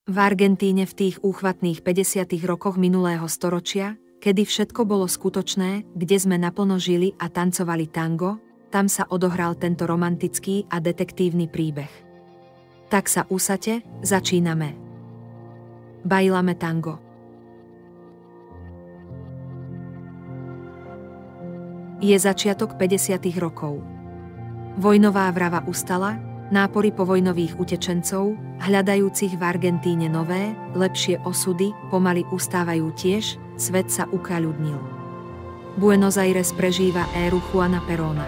V Argentíne v tých úchvatných 50. rokoch minulého storočia, kedy všetko bolo skutočné, kde sme naplno žili a tancovali tango, tam sa odohral tento romantický a detektívny príbeh. Tak sa usaďte, začíname. Bailame tango. Je začiatok 50. rokov. Vojnová vrava ustala, nápory povojnových utečencov, hľadajúcich v Argentíne nové, lepšie osudy, pomaly ustávajú tiež, svet sa ukaľudnil. Buenos Aires prežíva éru Juana Perona.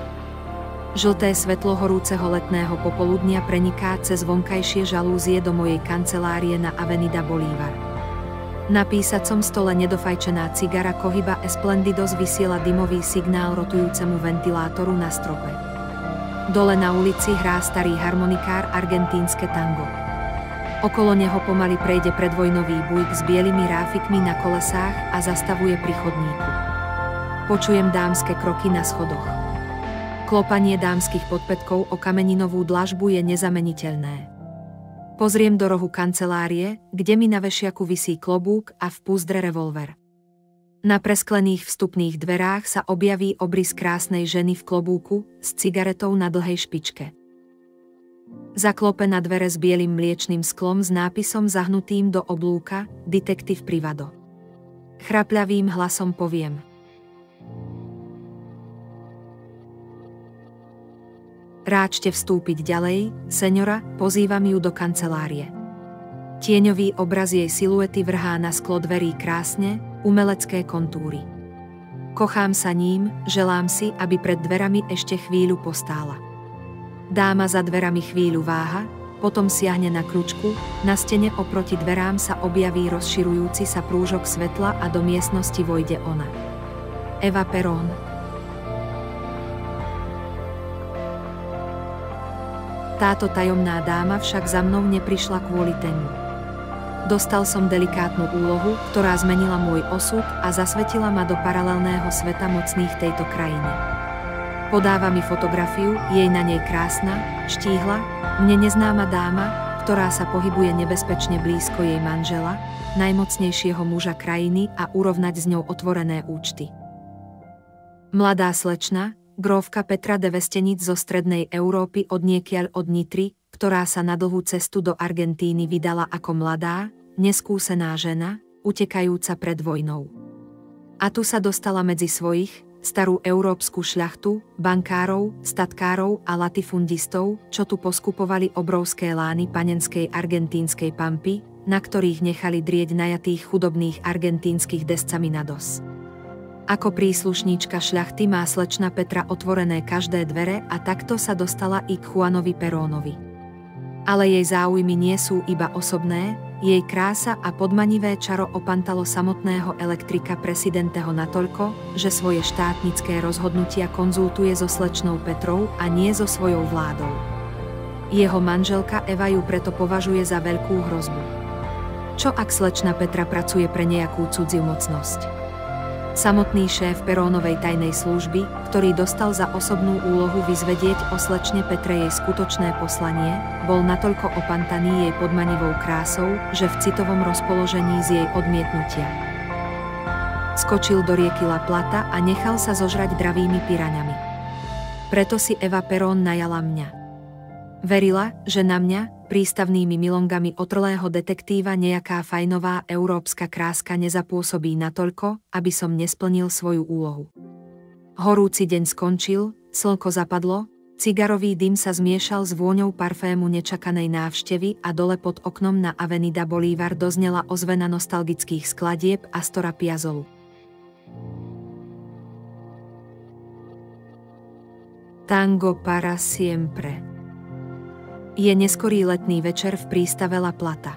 Žlté svetlo horúceho letného popoludnia preniká cez vonkajšie žalúzie do mojej kancelárie na Avenida Bolívar. Na písacom stole nedofajčená cigara Cohiba Esplendidos vysiela dymový signál rotujúcemu ventilátoru na strope. Dole na ulici hrá starý harmonikár argentínske tango. Okolo neho pomaly prejde predvojnový bujk s bielými ráfikmi na kolesách a zastavuje pri chodníku. Počujem dámske kroky na schodoch. Klopanie dámskych podpätkov o kameninovú dlažbu je nezameniteľné. Pozriem do rohu kancelárie, kde mi na vešiaku visí klobúk a v púzdre revolver. Na presklených vstupných dverách sa objaví obrys krásnej ženy v klobúku s cigaretou na dlhej špičke. Zaklope na dvere s bielým mliečnym sklom s nápisom zahnutým do oblúka Detektív Privado. Chrapľavým hlasom poviem: Ráčte vstúpiť ďalej, seňora, pozývam ju do kancelárie. Tieňový obraz jej siluety vrhá na sklo dverí krásne, umelecké kontúry. Kochám sa ním, želám si, aby pred dverami ešte chvíľu postála. Dáma za dverami chvíľu váha, potom siahne na kľúčku, na stene oproti dverám sa objaví rozširujúci sa prúžok svetla a do miestnosti vojde ona. Eva Perón. Táto tajomná dáma však za mnou neprišla kvôli tému. Dostal som delikátnu úlohu, ktorá zmenila môj osud a zasvetila ma do paralelného sveta mocných tejto krajiny. Podáva mi fotografiu, jej na nej krásna, štíhla, mne neznáma dáma, ktorá sa pohybuje nebezpečne blízko jej manžela, najmocnejšieho muža krajiny a urovnať s ňou otvorené účty. Mladá slečna, grófka Petra de Vestenic zo strednej Európy odniekiaľ od Nitry, ktorá sa na dlhú cestu do Argentíny vydala ako mladá, neskúsená žena, utekajúca pred vojnou. A tu sa dostala medzi svojich, starú európsku šľachtu, bankárov, statkárov a latifundistov, čo tu poskupovali obrovské lány panenskej argentínskej pampy, na ktorých nechali drieť najatých chudobných argentínskych descami na dos. Ako príslušníčka šľachty má slečna Petra otvorené každé dvere a takto sa dostala i k Juanovi Perónovi. Ale jej záujmy nie sú iba osobné, jej krása a podmanivé čaro opantalo samotného elektrika Presidenteho natoľko, že svoje štátnické rozhodnutia konzultuje so slečnou Petrou a nie so svojou vládou. Jeho manželka Eva ju preto považuje za veľkú hrozbu. Čo ak slečna Petra pracuje pre nejakú cudziu mocnosť? Samotný šéf Perónovej tajnej služby, ktorý dostal za osobnú úlohu vyzvedieť o slečne Petre jej skutočné poslanie, bol natoľko opantaný jej podmanivou krásou, že v citovom rozpoložení z jej odmietnutia skočil do rieky La Plata a nechal sa zožrať dravými piraňami. Preto si Eva Perón najala mňa. Verila, že na mňa, prístavnými milongami otrlého detektíva nejaká fajnová európska kráska nezapôsobí natoľko, aby som nesplnil svoju úlohu. Horúci deň skončil, slnko zapadlo, cigarový dym sa zmiešal s vôňou parfému nečakanej návštevy a dole pod oknom na Avenida Bolívar doznela ozvena nostalgických skladieb Astora Piazzolu. Tango para siempre. Je neskorý letný večer v prístave La Plata.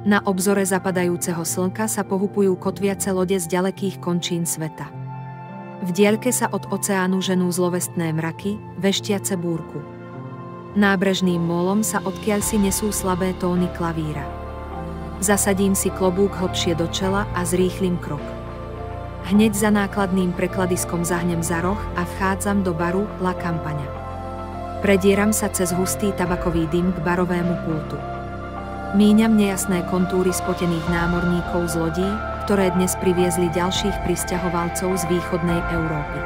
Na obzore zapadajúceho slnka sa pohupujú kotviace lode z ďalekých končín sveta. V diaľke sa od oceánu ženú zlovestné mraky, veštiace búrku. Nábrežným mólom sa odkiaľsi nesú slabé tóny klavíra. Zasadím si klobúk hlbšie do čela a zrýchlim krok. Hneď za nákladným prekladiskom zahnem za roh a vchádzam do baru La Campaña. Predieram sa cez hustý tabakový dym k barovému pultu. Míňam nejasné kontúry spotených námorníkov z lodí, ktoré dnes priviezli ďalších prisťahovalcov z východnej Európy.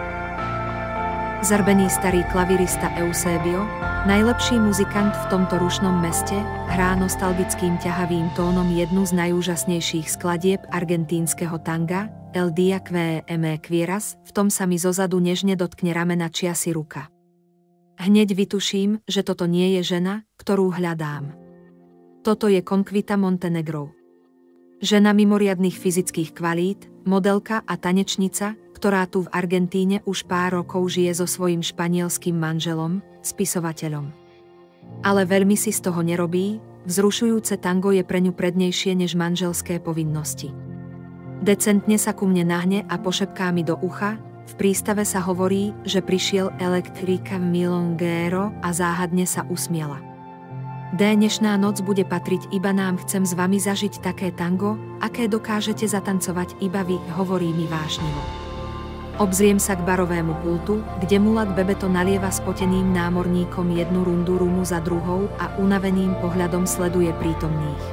Zarbený starý klavirista Eusebio, najlepší muzikant v tomto rušnom meste, hrá nostalgickým ťahavým tónom jednu z najúžasnejších skladieb argentínskeho tanga, El Dia que me quieras, v tom sa mi zozadu nežne dotkne ramena čiasi ruka. Hneď vytuším, že toto nie je žena, ktorú hľadám. Toto je Conquita Montenegro. Žena mimoriadnych fyzických kvalít, modelka a tanečnica, ktorá tu v Argentíne už pár rokov žije so svojím španielským manželom, spisovateľom. Ale veľmi si z toho nerobí, vzrušujúce tango je pre ňu prednejšie než manželské povinnosti. Decentne sa ku mne nahne a pošepká mi do ucha, v prístave sa hovorí, že prišiel Electrica Milonguero a záhadne sa usmiela. Dnešná noc bude patriť iba nám, chcem s vami zažiť také tango, aké dokážete zatancovať iba vy, hovorí mi vášnivo. Obzriem sa k barovému pultu, kde mulat Bebeto nalieva spoteným námorníkom jednu rundu rumu za druhou a unaveným pohľadom sleduje prítomných.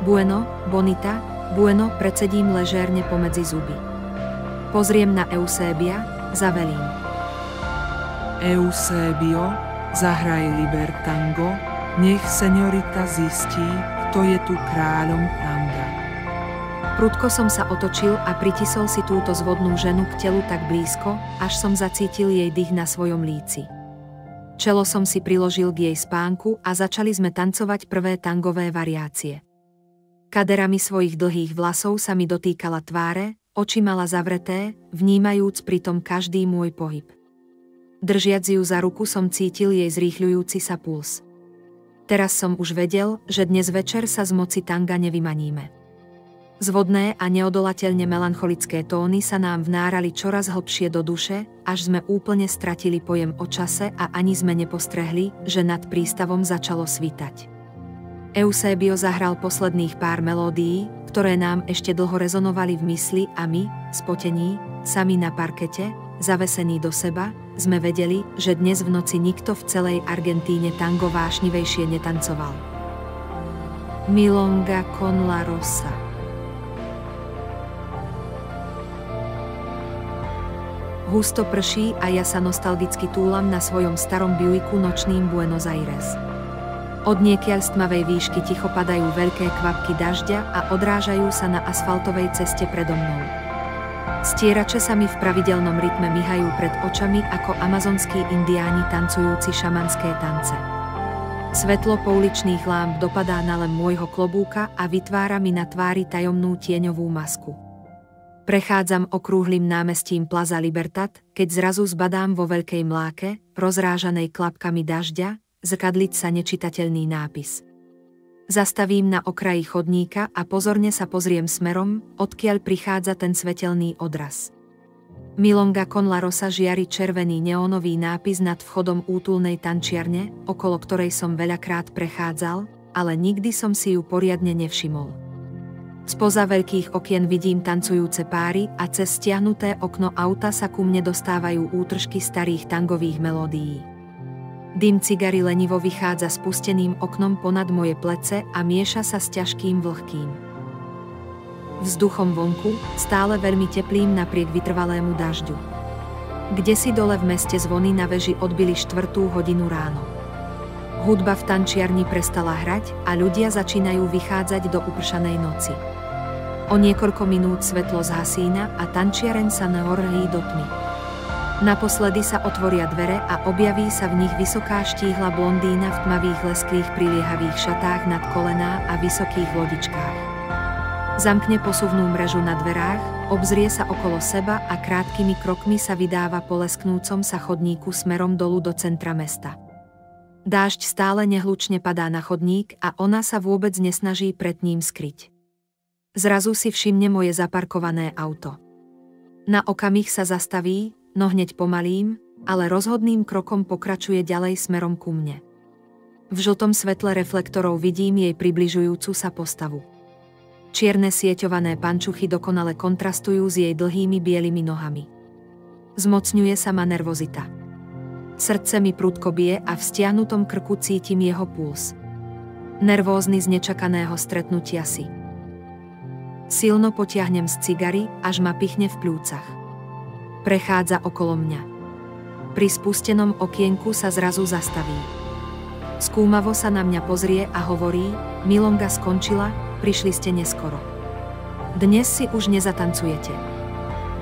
Bueno, bonita, bueno, predsedím ležérne pomedzi zuby. Pozriem na Eusebia, zavelím. Eusebio, zahraj liber tango, nech seňorita zistí, kto je tu kráľom tanga. Prudko som sa otočil a pritisol si túto zvodnú ženu k telu tak blízko, až som zacítil jej dých na svojom líci. Čelo som si priložil k jej spánku a začali sme tancovať prvé tangové variácie. Kaderami svojich dlhých vlasov sa mi dotýkala tváre, oči mala zavreté, vnímajúc pritom každý môj pohyb. Držiac ju za ruku som cítil jej zrýchľujúci sa puls. Teraz som už vedel, že dnes večer sa z moci tanga nevymaníme. Zvodné a neodolateľne melancholické tóny sa nám vnárali čoraz hlbšie do duše, až sme úplne stratili pojem o čase a ani sme nepostrehli, že nad prístavom začalo svítať. Eusebio zahral posledných pár melódií, ktoré nám ešte dlho rezonovali v mysli a my, spotení, sami na parkete, zavesení do seba, sme vedeli, že dnes v noci nikto v celej Argentíne tango vášnivejšie netancoval. Milonga con la rosa. Husto prší a ja sa nostalgicky túlam na svojom starom Buicku nočným Buenos Aires. Odniekiaľ z tmavej výšky ticho padajú veľké kvapky dažďa a odrážajú sa na asfaltovej ceste predo mnou. Stierače sa mi v pravidelnom rytme myhajú pred očami ako amazonskí indiáni tancujúci šamanské tance. Svetlo pouličných lámp dopadá na lem môjho klobúka a vytvára mi na tvári tajomnú tieňovú masku. Prechádzam okrúhlym námestím Plaza Libertad, keď zrazu zbadám vo veľkej mláke, rozrážanej klapkami dažďa, zrkadliť sa nečitateľný nápis. Zastavím na okraji chodníka a pozorne sa pozriem smerom, odkiaľ prichádza ten svetelný odraz. Milonga con la rosa žiari červený neónový nápis nad vchodom útulnej tančiarne, okolo ktorej som veľakrát prechádzal, ale nikdy som si ju poriadne nevšimol. Spoza veľkých okien vidím tancujúce páry a cez stiahnuté okno auta sa ku mne dostávajú útržky starých tangových melódií. Dym cigary lenivo vychádza spusteným oknom ponad moje plece a mieša sa s ťažkým vlhkým vzduchom vonku, stále veľmi teplým napriek vytrvalému dažďu. Kdesi dole v meste zvony na veži odbili 4. hodinu ráno. Hudba v tančiarni prestala hrať a ľudia začínajú vychádzať do upršanej noci. O niekoľko minút svetlo zhasína a tančiareň sa naorlí do tmy. Naposledy sa otvoria dvere a objaví sa v nich vysoká štíhla blondína v tmavých lesklých priliehavých šatách nad kolená a vysokých lodičkách. Zamkne posuvnú mrežu na dverách, obzrie sa okolo seba a krátkými krokmi sa vydáva po lesknúcom sa chodníku smerom dolu do centra mesta. Dážď stále nehlučne padá na chodník a ona sa vôbec nesnaží pred ním skryť. Zrazu si všimne moje zaparkované auto. Na okamih sa zastaví, no hneď pomalým, ale rozhodným krokom pokračuje ďalej smerom ku mne. V žltom svetle reflektorov vidím jej približujúcu sa postavu. Čierne sieťované pančuchy dokonale kontrastujú s jej dlhými bielými nohami. Zmocňuje sa ma nervozita. Srdce mi prudko bije a v stiahnutom krku cítim jeho puls. Nervózny z nečakaného stretnutia si. Silno potiahnem z cigary, až ma pichne v pľúcach. Prechádza okolo mňa. Pri spustenom okienku sa zrazu zastaví. Skúmavo sa na mňa pozrie a hovorí: Milonga skončila, prišli ste neskoro. Dnes si už nezatancujete.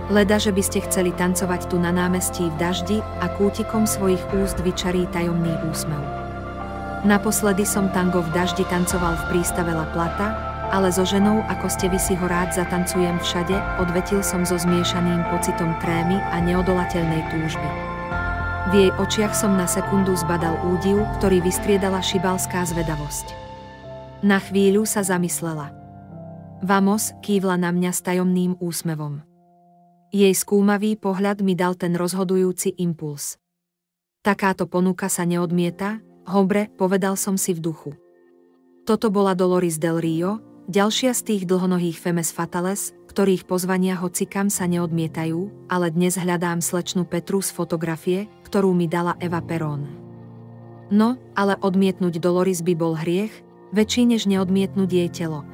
Leda, že by ste chceli tancovať tu na námestí v daždi a kútikom svojich úst vyčarí tajomný úsmev. Naposledy som tango v daždi tancoval v prístave La Plata, ale so ženou, ako ste vy, si ho rád zatancujem všade, odvetil som so zmiešaným pocitom trémy a neodolateľnej túžby. V jej očiach som na sekundu zbadal údiv, ktorý vystriedala šibalská zvedavosť. Na chvíľu sa zamyslela. Vamos, kývla na mňa s tajomným úsmevom. Jej skúmavý pohľad mi dal ten rozhodujúci impuls. Takáto ponuka sa neodmieta, dobre, povedal som si v duchu. Toto bola Dolores del Rio, ďalšia z tých dlhonohých femes fatales, ktorých pozvania hocikam sa neodmietajú, ale dnes hľadám slečnu Petru z fotografie, ktorú mi dala Eva Perón. No, ale odmietnúť Dolores by bol hriech, väčší než neodmietnúť jej telo.